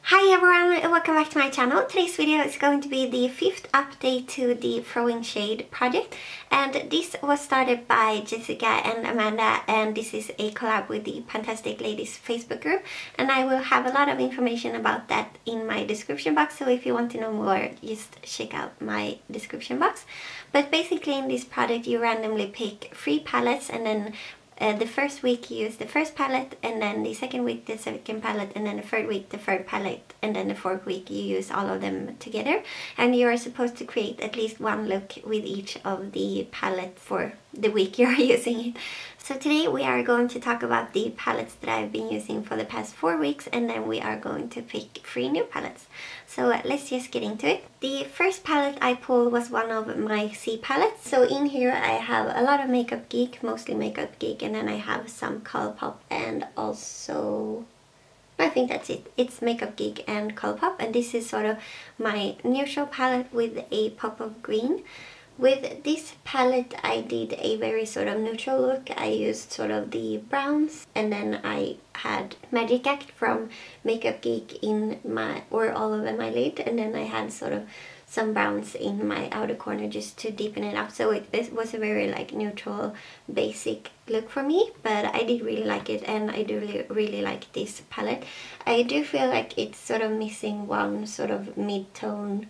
Hi everyone and welcome back to my channel. Today's video is going to be the 5th update to the Throwing Shade project, and this was started by Jessica and Amanda, and this is a collab with the Fantastic Ladies Facebook group, and I will have a lot of information about that in my description box, so if you want to know more just check out my description box. But basically in this project you randomly pick 3 palettes, and then the first week you use the first palette, and then the second week the second palette, and then the third week the third palette, and then the fourth week you use all of them together. And you are supposed to create at least one look with each of the palette for the week you're using it. So today we are going to talk about the palettes that I've been using for the past 4 weeks, and then we are going to pick 3 new palettes. So let's just get into it. The first palette I pulled was one of my C palettes. So in here I have a lot of Makeup Geek, mostly Makeup Geek, and then I have some Colourpop, and also I think that's it. It's Makeup Geek and Colourpop, and this is sort of my neutral palette with a pop of green. With this palette I did a very sort of neutral look. I used sort of the browns, and then I had Magic Act from Makeup Geek in my, or all over my lid, and then I had sort of some browns in my outer corner just to deepen it up. So it was a very like neutral basic look for me, but I did really like it, and I do really like this palette. I do feel like it's sort of missing one sort of mid-tone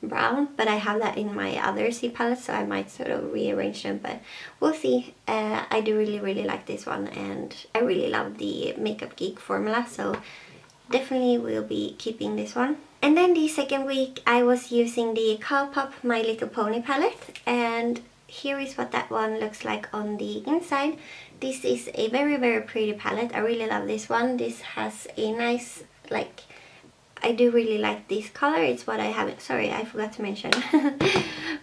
brown, but I have that in my other C palette, so I might sort of rearrange them, but we'll see. I do really like this one, and I really love the Makeup Geek formula, so definitely will be keeping this one. And then the second week I was using the Colourpop My Little Pony palette, and here is what that one looks like on the inside. This is a very pretty palette. I really love this one. This has a nice, like, I do really like this color. It's what I have, sorry I forgot to mention,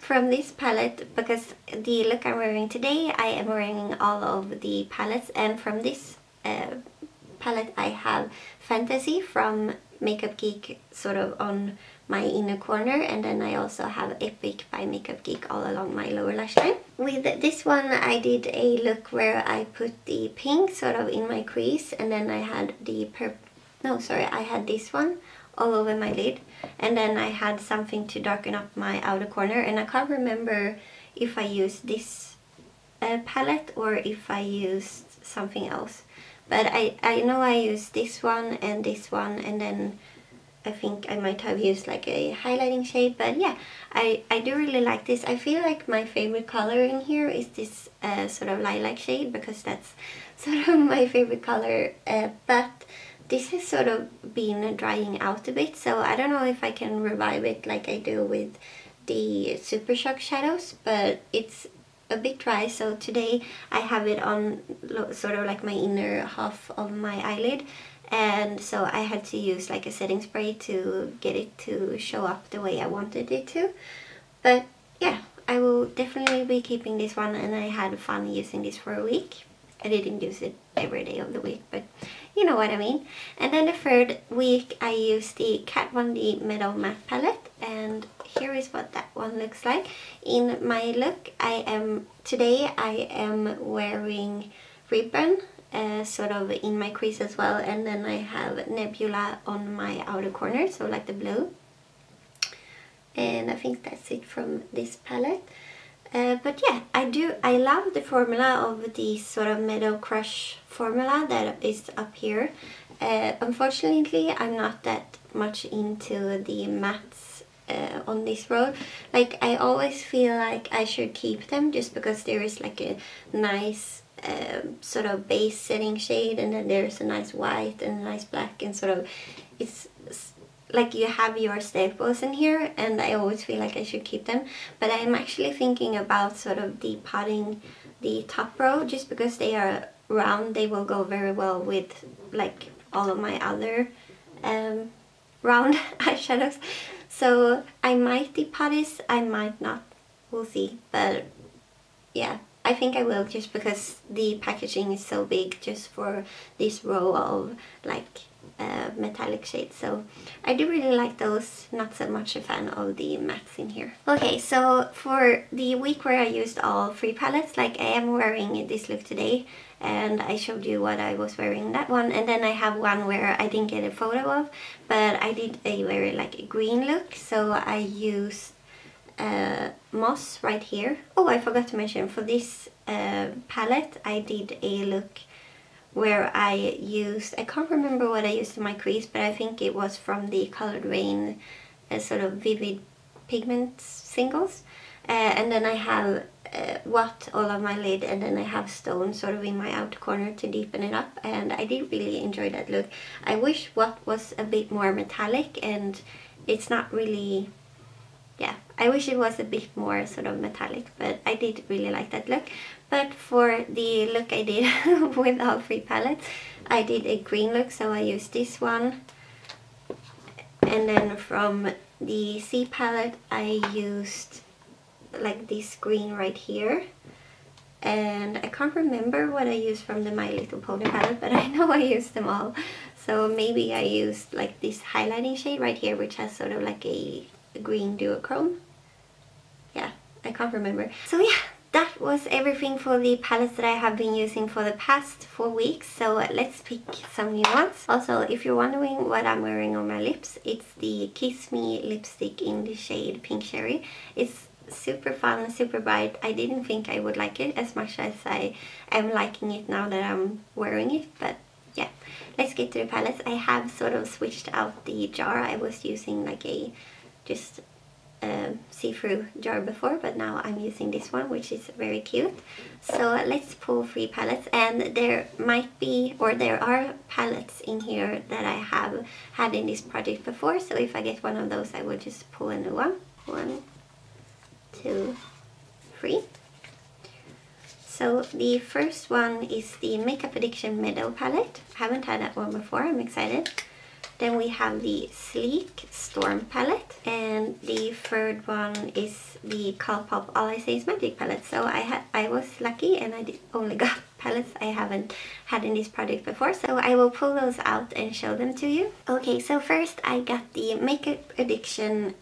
from this palette, because the look I'm wearing today, I am wearing all of the palettes, and from this palette I have Fantasy from Makeup Geek sort of on my inner corner, and then I also have Epic by Makeup Geek all along my lower lash line. With this one I did a look where I put the pink sort of in my crease, and then I had the I had this one all over my lid, and then I had something to darken up my outer corner, and I can't remember if I used this palette or if I used something else, but I know I used this one, and then I think I might have used like a highlighting shade. But yeah, I do really like this. I feel like my favorite color in here is this sort of lilac shade, because that's sort of my favorite color, but this has sort of been drying out a bit, so I don't know if I can revive it like I do with the Super Shock shadows, but it's a bit dry. So today I have it on sort of like my inner half of my eyelid, and so I had to use like a setting spray to get it to show up the way I wanted it to. But yeah, I will definitely be keeping this one, and I had fun using this for a week. I didn't use it every day of the week, but you know what I mean. And then the third week I used the Kat Von D Meadow matte palette, and here is what that one looks like. In my look, today I am wearing ribbon sort of in my crease as well, and then I have Nebula on my outer corner, so like the blue. And I think that's it from this palette. But yeah, I love the formula of the sort of Meadow Crush formula that is up here. Unfortunately, I'm not that much into the mattes on this road. Like, I always feel like I should keep them just because there is like a nice sort of base setting shade, and then there's a nice white and a nice black, and sort of it's like you have your staples in here, and I always feel like I should keep them. But I'm actually thinking about sort of depotting the top row, just because they are round. They will go very well with like all of my other round eyeshadows. So I might depot this, I might not, we'll see. But yeah, I think I will, just because the packaging is so big just for this row of like metallic shades, so I do really like those. Not so much a fan of the mattes in here. Okay, so for the week where I used all 3 palettes, like I am wearing this look today, and I showed you what I was wearing in that one, and then I have one where I didn't get a photo of, but I did a very like a green look, so I used moss right here. Oh, I forgot to mention, for this palette I did a look where I used, I can't remember what I used in my crease, but I think it was from the Colored Rain sort of vivid pigment singles. And then I have What all on my lid, and then I have Stone sort of in my outer corner to deepen it up, and I did really enjoy that look. I wish What was a bit more metallic, and it's not really, yeah, I wish it was a bit more sort of metallic, but I did really like that look. But for the look I did with all 3 palettes, I did a green look, so I used this one. And then from the C palette I used like this green right here. And I can't remember what I used from the My Little Pony palette, but I know I used them all. So maybe I used like this highlighting shade right here, which has sort of like a green duochrome. Yeah, I can't remember. So yeah, that was everything for the palettes that I have been using for the past 4 weeks. So let's pick some new ones. Also, if you're wondering what I'm wearing on my lips, it's the Kiss Me lipstick in the shade Pink Cherry. It's super fun, super bright. I didn't think I would like it as much as I am liking it now that I'm wearing it, but yeah, let's get to the palettes. I have sort of switched out the jar. I was using like a just see-through jar before, but now I'm using this one, which is very cute. So let's pull 3 palettes, and there might be, or there are palettes in here that I have had in this project before, so if I get one of those I will just pull a new one. 1, 2, 3. So the first one is the Makeup Addiction Meadow palette. I haven't had that one before, I'm excited. Then we have the Sleek Storm palette, and the third one is the Colourpop All I Magic palette. So I was lucky and I only got palettes I haven't had in this project before, so I will pull those out and show them to you. Okay, so first I got the Makeup Addiction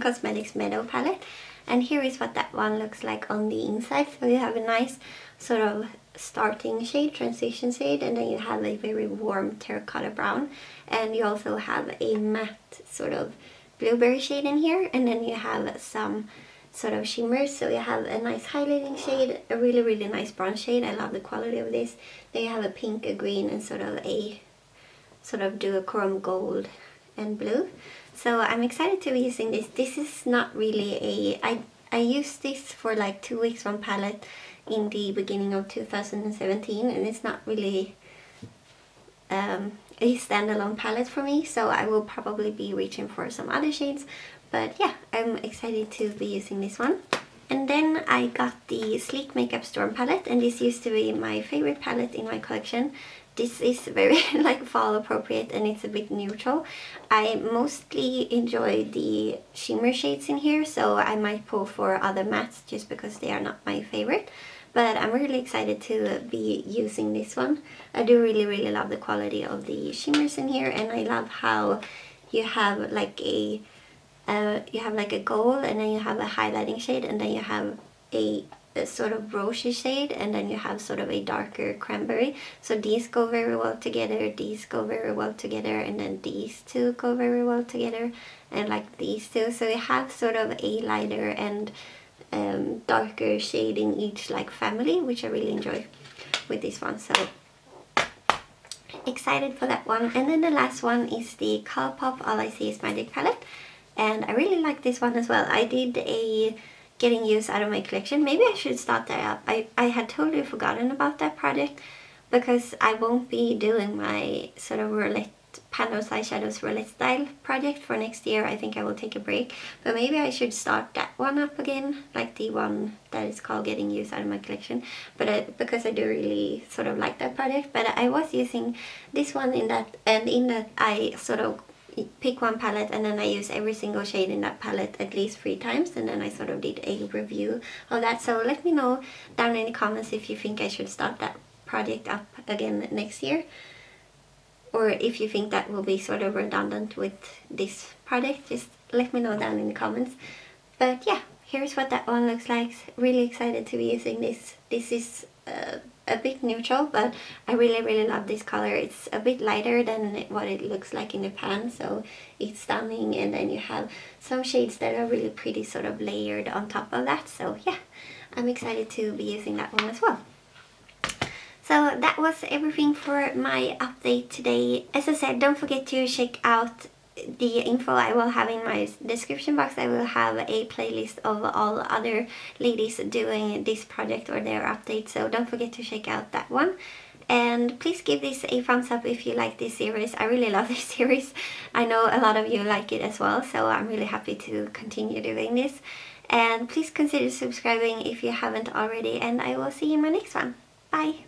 Cosmetics Meadow palette, and here is what that one looks like on the inside. So you have a nice sort of starting shade, transition shade, and then you have a very warm terracotta brown, and you also have a matte sort of blueberry shade in here, and then you have some sort of shimmers. So you have a nice highlighting shade, a really nice bronze shade. I love the quality of this. Then you have a pink, a green, and sort of a duochrome gold and blue. So I'm excited to be using this. This is not really a, I used this for like 2 weeks on palette in the beginning of 2017, and it's not really a standalone palette for me, so I will probably be reaching for some other shades. But yeah, I'm excited to be using this one. And then I got the Sleek Makeup Storm palette, and this used to be my favorite palette in my collection. This is very like fall appropriate, and it's a bit neutral. I mostly enjoy the shimmer shades in here, so I might pull for other mattes just because they are not my favorite. But I'm really excited to be using this one. I do really love the quality of the shimmers in here, and I love how you have like a gold, and then you have a highlighting shade, and then you have a sort of rosy shade, and then you have sort of a darker cranberry. So these go very well together, these go very well together, and then these two go very well together, and like these two. So you have sort of a lighter and darker shade in each like family, which I really enjoy with this one. So excited for that one. And then the last one is the Colourpop All I Magic palette, and I really like this one as well. I did a getting use out of my collection. Maybe I should start that up. I had totally forgotten about that project because I won't be doing my sort of roulette Pando's Eyeshadows roulette style project for next year. I think I will take a break, but maybe I should start that one up again, like the one that is called Getting Use Out of My Collection. But because I do really sort of like that project. But I was using this one in that, and in that I sort of pick one palette and then I use every single shade in that palette at least 3 times, and then I sort of did a review of that. So let me know down in the comments if you think I should start that project up again next year. or if you think that will be sort of redundant with this product, just let me know down in the comments. But yeah, here's what that one looks like. Really excited to be using this. This is a bit neutral, but I really love this color. It's a bit lighter than what it looks like in the pan, so it's stunning. And then you have some shades that are really pretty, sort of layered on top of that. So yeah, I'm excited to be using that one as well. So that was everything for my update today. As I said, don't forget to check out the info I will have in my description box. I will have a playlist of all other ladies doing this project or their updates, so don't forget to check out that one. And please give this a thumbs up if you like this series. I really love this series. I know a lot of you like it as well, so I'm really happy to continue doing this. And please consider subscribing if you haven't already, and I will see you in my next one. Bye!